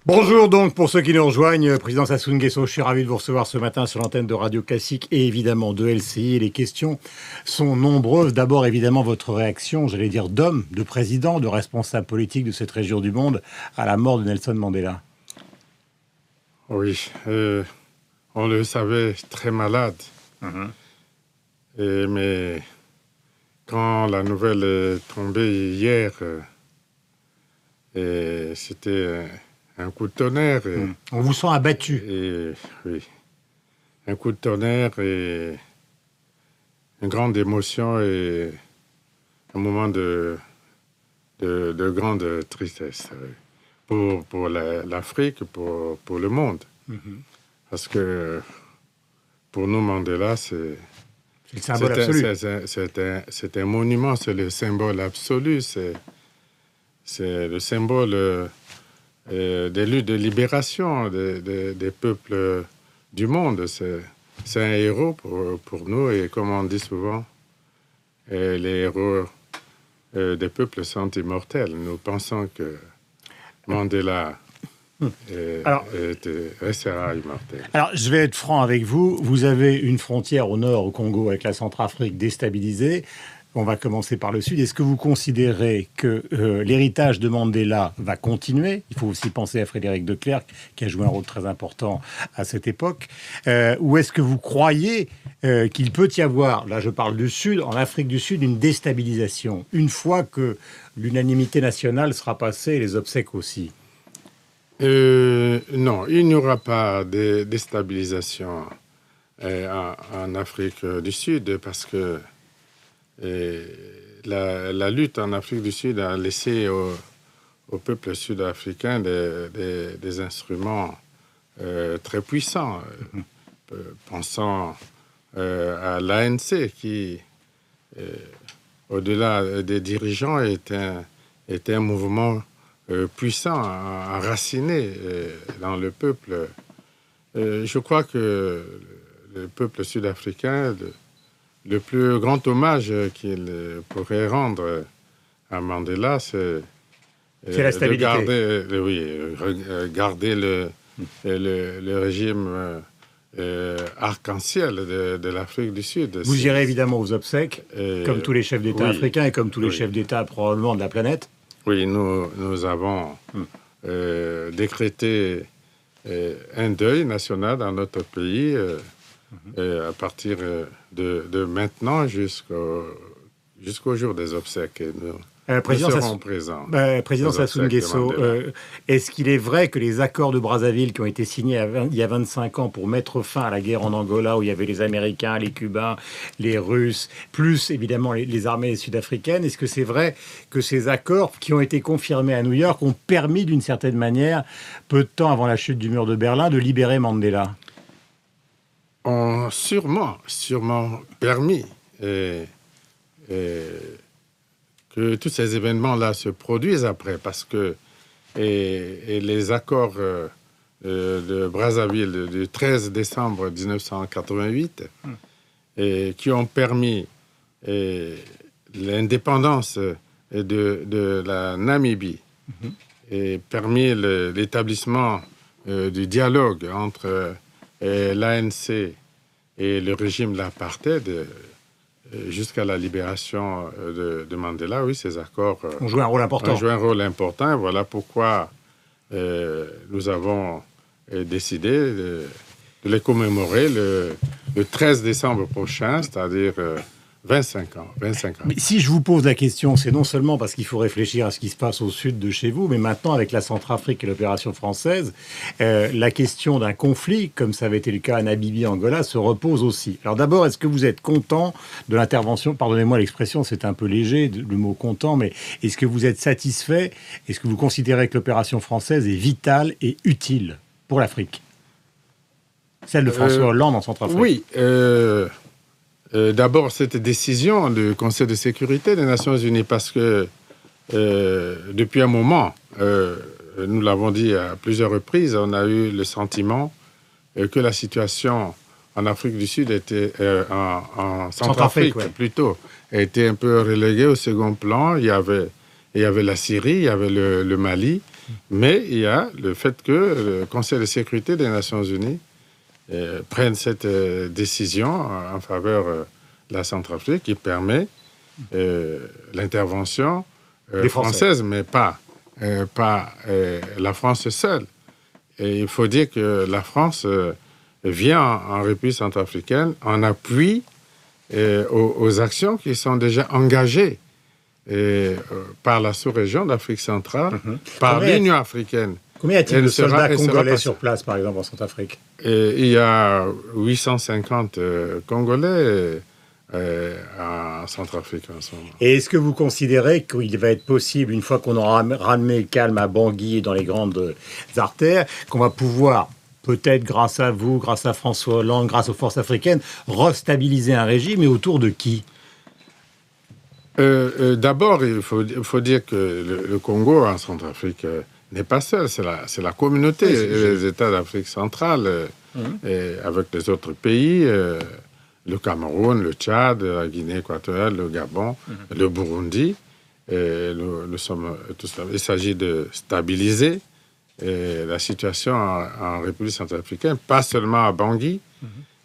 Bonjour donc pour ceux qui nous rejoignent, Président Sassou Nguesso, je suis ravi de vous recevoir ce matin sur l'antenne de Radio Classique et évidemment de LCI. Et les questions sont nombreuses. D'abord évidemment votre réaction, j'allais dire d'homme, de président, de responsable politique de cette région du monde à la mort de Nelson Mandela. Oui, on le savait très malade. Mais quand la nouvelle est tombée hier, c'était un coup de tonnerre. On vous sent abattu. Oui, un coup de tonnerre et une grande émotion et un moment de grande tristesse pour l'Afrique, pour le monde. Parce que pour nous, Mandela, c'est le symbole absolu. C'est un monument, c'est le symbole absolu, c'est le symbole des luttes de libération des peuples du monde. C'est un héros pour nous, et comme on dit souvent, les héros des peuples sont immortels. Nous pensons que Mandela restera immortel. Alors, je vais être franc avec vous. Vous avez une frontière au nord, au Congo, avec la Centrafrique déstabilisée. On va commencer par le sud. Est-ce que vous considérez que l'héritage de Mandela va continuer ? Il faut aussi penser à Frédéric de Klerk, qui a joué un rôle très important à cette époque. Ou est-ce que vous croyez qu'il peut y avoir, là je parle du sud, en Afrique du Sud, une déstabilisation, une fois que l'unanimité nationale sera passée et les obsèques aussi ? Non, il n'y aura pas de déstabilisation en Afrique du Sud, parce que la lutte en Afrique du Sud a laissé au peuple sud-africain des instruments très puissants. Pensons à l'ANC qui, au-delà des dirigeants, était un mouvement puissant, enraciné dans le peuple. Je crois que le peuple sud-africain, le plus grand hommage qu'il pourrait rendre à Mandela, c'est la stabilité. Garder le régime arc-en-ciel de l'Afrique du Sud. Vous irez évidemment aux obsèques, comme tous les chefs d'État africains et comme tous les chefs d'État probablement de la planète. Oui, nous avons décrété un deuil national dans notre pays à partir de maintenant jusqu'au jour des obsèques. Nous serons présents. Président Sassou Nguesso, est-ce qu'il est vrai que les accords de Brazzaville qui ont été signés il y a 25 ans pour mettre fin à la guerre en Angola, où il y avait les Américains, les Cubains, les Russes, plus évidemment les armées sud-africaines, est-ce que c'est vrai que ces accords qui ont été confirmés à New York ont permis d'une certaine manière, peu de temps avant la chute du mur de Berlin, de libérer Mandela ? Ont sûrement permis que tous ces événements-là se produisent après, parce que les accords de Brazzaville du 13 décembre 1988 qui ont permis l'indépendance de la Namibie et permis l'établissement du dialogue entre l'ANC et le régime de l'apartheid jusqu'à la libération de Mandela. Oui, ces accords ont joué un rôle important. Voilà pourquoi nous avons décidé de les commémorer le 13 décembre prochain, c'est-à-dire 25 ans. Mais si je vous pose la question, c'est non seulement parce qu'il faut réfléchir à ce qui se passe au sud de chez vous, mais maintenant avec la Centrafrique et l'opération française, la question d'un conflit, comme ça avait été le cas à Namibie, Angola, se repose aussi. Alors d'abord, est-ce que vous êtes content de l'intervention ? Pardonnez-moi l'expression, c'est un peu léger, le mot content, mais est-ce que vous êtes satisfait ? Est-ce que vous considérez que l'opération française est vitale et utile pour l'Afrique ? Celle de François Hollande en Centrafrique. Oui, d'abord, cette décision du Conseil de sécurité des Nations Unies, parce que depuis un moment, nous l'avons dit à plusieurs reprises, on a eu le sentiment que la situation en Afrique du Sud était, en Centrafrique plutôt, était un peu reléguée au second plan. Il y avait il y avait la Syrie, il y avait le Mali, mais il y a le fait que le Conseil de sécurité des Nations Unies prenne cette décision en faveur de la Centrafrique qui permet l'intervention française, mais pas la France seule. Et il faut dire que la France vient en République centrafricaine en appui aux actions qui sont déjà engagées par la sous-région d'Afrique centrale, par l'Union africaine. Combien y a-t-il de soldats congolais sur place, par exemple, en Centrafrique? Il y a 850 Congolais en Centrafrique en ce moment. Et est-ce que vous considérez qu'il va être possible, une fois qu'on aura ramené le calme à Bangui et dans les grandes artères, qu'on va pouvoir, peut-être grâce à vous, grâce à François Hollande, grâce aux forces africaines, restabiliser un régime, et autour de qui? D'abord, il faut dire que le Congo en Centrafrique n'est pas seul, c'est la communauté, les États d'Afrique centrale, avec les autres pays, le Cameroun, le Tchad, la Guinée équatoriale, le Gabon, le Burundi. Nous sommes tous là. Il s'agit de stabiliser la situation en République centrafricaine, pas seulement à Bangui,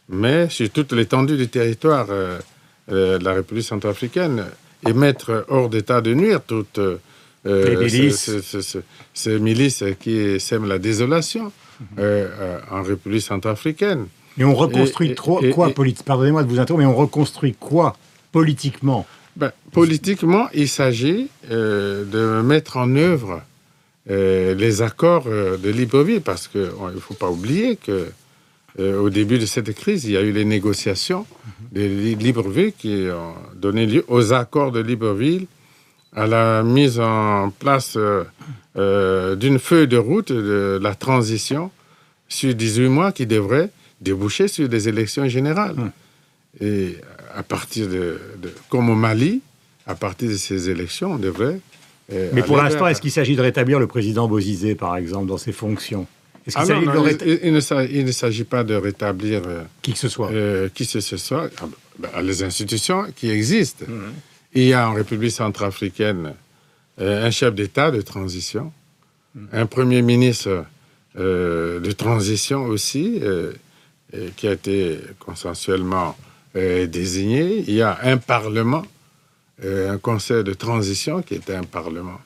mais sur toute l'étendue du territoire de la République centrafricaine, et mettre hors d'état de nuire toutes les milices. ces milices qui sèment la désolation en République centrafricaine. Mais on reconstruit quoi politiquement? Pardonnez-moi de vous interrompre, mais on reconstruit quoi politiquement? Politiquement, il s'agit de mettre en œuvre les accords de Libreville, parce qu'il ne faut pas oublier que au début de cette crise, il y a eu les négociations de Libreville qui ont donné lieu aux accords de Libreville, à la mise en place d'une feuille de route de la transition sur 18 mois qui devrait déboucher sur des élections générales. Et à partir comme au Mali, à partir de ces élections, on devrait... Mais pour l'instant, est-ce qu'il s'agit de rétablir le président Bozizé, par exemple, dans ses fonctions? Il ne s'agit pas de rétablir qui que ce soit. Les institutions qui existent. Il y a en République centrafricaine un chef d'État de transition, un premier ministre de transition aussi, qui a été consensuellement désigné. Il y a un parlement, un conseil de transition qui est un parlement.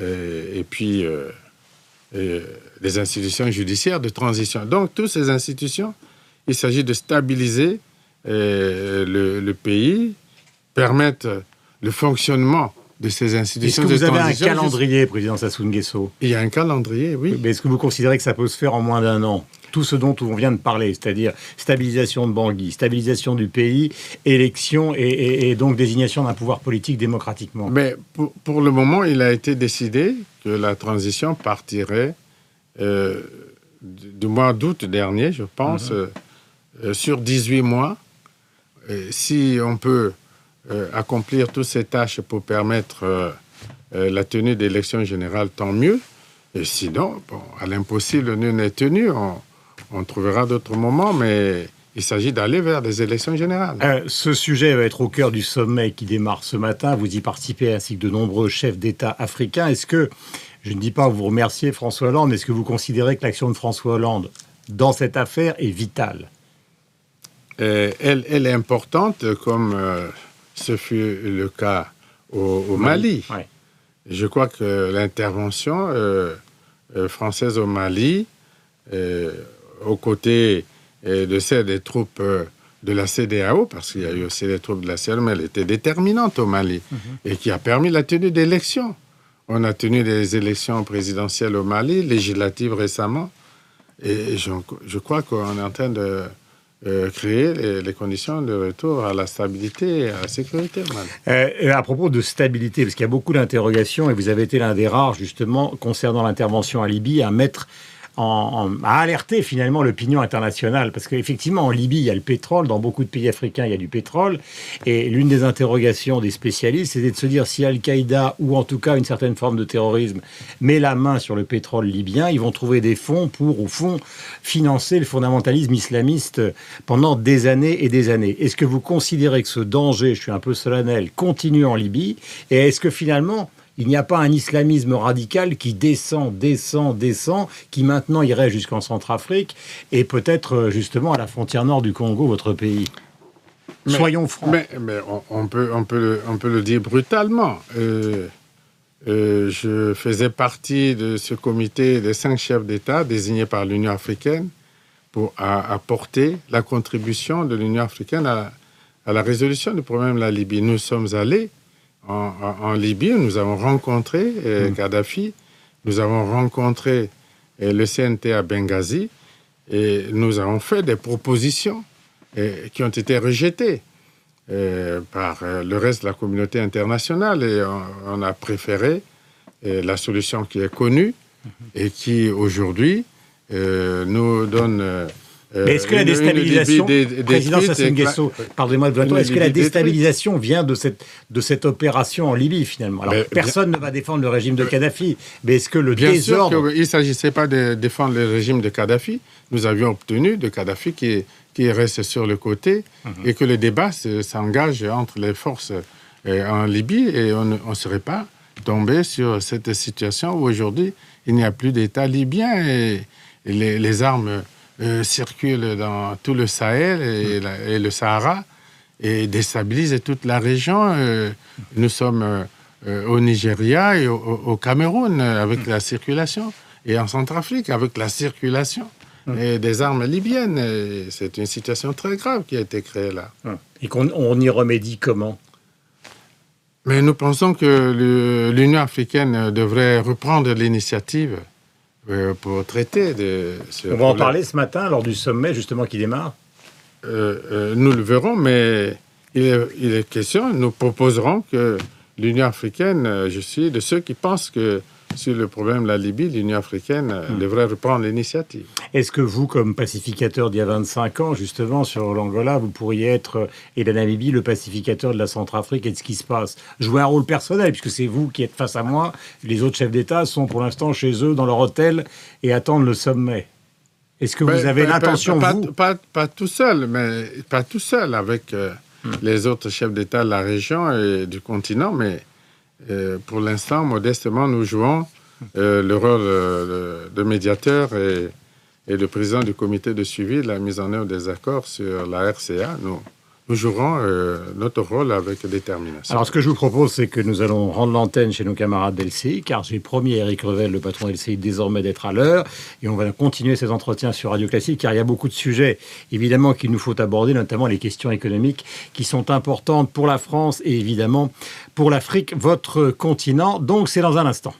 Et puis... les institutions judiciaires de transition. Donc, toutes ces institutions, il s'agit de stabiliser le pays, permettre le fonctionnement de ces institutions de transition. Est-ce que vous avez un calendrier, président Sassou Nguesso? Il y a un calendrier, oui. Mais est-ce que vous considérez que ça peut se faire en moins d'un an? Tout ce dont on vient de parler, c'est-à-dire stabilisation de Bangui, stabilisation du pays, élection et donc désignation d'un pouvoir politique démocratiquement. Mais pour le moment, il a été décidé que la transition partirait du mois d'août dernier, je pense, sur 18 mois. Si on peut accomplir toutes ces tâches pour permettre la tenue d'élections générales, tant mieux. Et sinon, à l'impossible, nul n'est tenu. On trouvera d'autres moments, mais il s'agit d'aller vers des élections générales. Ce sujet va être au cœur du sommet qui démarre ce matin. Vous y participez ainsi que de nombreux chefs d'État africains. Est-ce que, je ne dis pas vous remercier François Hollande, mais est-ce que vous considérez que l'action de François Hollande dans cette affaire est vitale? Elle est importante, comme ce fut le cas au Mali. Ouais. Je crois que l'intervention française au Mali, aux côtés de celle des troupes de la CEDEAO, parce qu'il y a eu aussi des troupes de la CEDEAO, mais elle était déterminante au Mali, et qui a permis la tenue d'élections. On a tenu des élections présidentielles au Mali, législatives récemment, et je crois qu'on est en train de créer les conditions de retour à la stabilité et à la sécurité au Mali. À propos de stabilité, parce qu'il y a beaucoup d'interrogations, et vous avez été l'un des rares, justement, concernant l'intervention en Libye, à mettre à alerter finalement l'opinion internationale, parce qu'effectivement en Libye il y a le pétrole, dans beaucoup de pays africains il y a du pétrole, et l'une des interrogations des spécialistes c'était de se dire si Al-Qaïda ou en tout cas une certaine forme de terrorisme met la main sur le pétrole libyen, ils vont trouver des fonds pour au fond financer le fondamentalisme islamiste pendant des années et des années. Est-ce que vous considérez que ce danger, je suis un peu solennel, continue en Libye, et est-ce que finalement Il n'y a pas un islamisme radical qui descend, qui maintenant irait jusqu'en Centrafrique et peut-être justement à la frontière nord du Congo, votre pays. Soyons francs. Mais on peut le dire brutalement. Je faisais partie de ce comité des 5 chefs d'État désignés par l'Union africaine pour apporter la contribution de l'Union africaine à la résolution du problème de la Libye. Nous sommes allés en Libye, nous avons rencontré Kadhafi, nous avons rencontré le CNT à Benghazi et nous avons fait des propositions qui ont été rejetées par le reste de la communauté internationale et on a préféré la solution qui est connue et qui aujourd'hui nous donne... Mais est-ce que la déstabilisation, Président Sassou Nguesso, pardonnez-moi de vous attendre, est-ce que la déstabilisation vient de cette opération en Libye finalement? Alors personne ne va défendre le régime de Kadhafi, mais est-ce que le désordre... Bien sûr qu'il ne s'agissait pas de défendre le régime de Kadhafi. Nous avions obtenu de Kadhafi qui reste sur le côté et que le débat s'engage entre les forces en Libye et on ne serait pas tombé sur cette situation où aujourd'hui il n'y a plus d'État libyen et les armes... circule dans tout le Sahel et le Sahara et déstabilise toute la région. Nous sommes au Nigeria et au Cameroun avec la circulation et en Centrafrique avec la circulation des armes libyennes. Et c'est une situation très grave qui a été créée là. Et qu'on y remédie comment? Mais nous pensons que l'Union africaine devrait reprendre l'initiative pour traiter de ce problème. On va en parler ce matin lors du sommet justement qui démarre. Nous le verrons, mais il est question, nous proposerons que l'Union africaine, je suis de ceux qui pensent que sur le problème de la Libye, l'Union africaine devrait reprendre l'initiative. Est-ce que vous, comme pacificateur d'il y a 25 ans, justement, sur l'Angola, vous pourriez être, et la Namibie, le pacificateur de la Centrafrique et de ce qui se passe? Jouer un rôle personnel, puisque c'est vous qui êtes face à moi. Les autres chefs d'État sont pour l'instant chez eux, dans leur hôtel, et attendent le sommet. Est-ce que vous avez l'intention, vous... Pas tout seul, mais pas tout seul, avec les autres chefs d'État de la région et du continent, mais... pour l'instant, modestement, nous jouons le rôle de médiateur et de président du comité de suivi de la mise en œuvre des accords sur la RCA. Nous jouerons notre rôle avec détermination. Alors, ce que je vous propose, c'est que nous allons rendre l'antenne chez nos camarades d'LCI, car j'ai promis à Éric Revel, le patron d'LCI, désormais d'être à l'heure. Et on va continuer ces entretiens sur Radio Classique, car il y a beaucoup de sujets, évidemment, qu'il nous faut aborder, notamment les questions économiques qui sont importantes pour la France et évidemment pour l'Afrique, votre continent. Donc, c'est dans un instant.